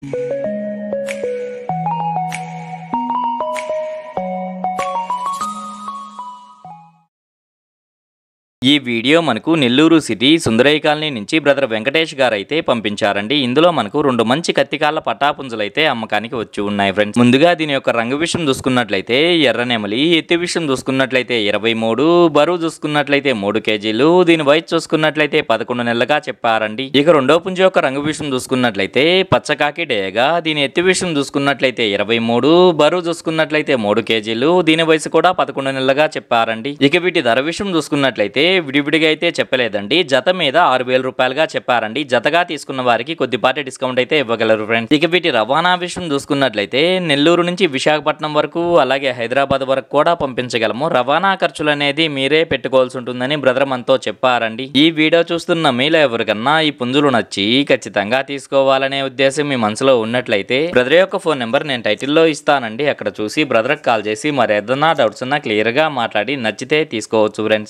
ఈ వీడియో మనకు Nellore city Sundarayya colony నుంచి బ్రదర్ వెంకటేష్ గారు అయితే పంపించారండి. ఇందులో మనకు రెండు మంచి కత్తికాళ్ళ పటాపుంజలు అయితే అమ్మకానికి వచ్చి ఉన్నాయి ఫ్రెండ్స్. ముందుగా దీని యొక్క రంగు విషయం చూసుకున్నట్లయితే ఎర్రనెమలి, ఎత్తి విషయం చూసుకున్నట్లయితే 23, బరువు చూసుకున్నట్లయితే 3 కేజీలు, దీని వయసు చూసుకున్నట్లయితే 11 నెలలుగా చెప్పారండి. ఇక రెండో పుంజ యొక్క రంగు విషయం చూసుకున్నట్లయితే పచ్చకాకి డేగా, దీని ఎత్తి విషయం చూసుకున్నట్లయితే 23, బరువు చూసుకున్నట్లయితే 3 కేజీలు, దీని వయసు కూడా 11 నెలలుగా చెప్పారండి. ఇక వీటి ధర విషయం చూసుకున్నట్లయితే విడివిడిగా అయితే చెప్పలేదండి, జత మీద 6,000 రూపాయలుగా చెప్పారండి. జతగా తీసుకున్న వారికి కొద్దిపాటి డిస్కౌంట్ అయితే ఇవ్వగలరు ఫ్రెండ్స్. ఇక వీటి రవాణా విషయం చూసుకున్నట్లయితే నెల్లూరు నుంచి విశాఖపట్నం వరకు అలాగే హైదరాబాద్ వరకు కూడా పంపించగలము. రవాణా ఖర్చులు అనేది మీరే పెట్టుకోవాల్సి ఉంటుందని బ్రదర్ మనతో చెప్పారండి. ఈ వీడియో చూస్తున్న మీలో ఎవరికన్నా ఈ పుంజులు నచ్చి ఖచ్చితంగా తీసుకోవాలనే ఉద్దేశం మీ మనసులో ఉన్నట్లయితే బ్రదర్ యొక్క ఫోన్ నెంబర్ నేను టైటిల్లో ఇస్తానండి. అక్కడ చూసి బ్రదర్కి కాల్ చేసి మరి ఏదన్నా డౌట్స్ ఉన్నా క్లియర్ గా మాట్లాడి నచ్చితే తీసుకోవచ్చు ఫ్రెండ్స్.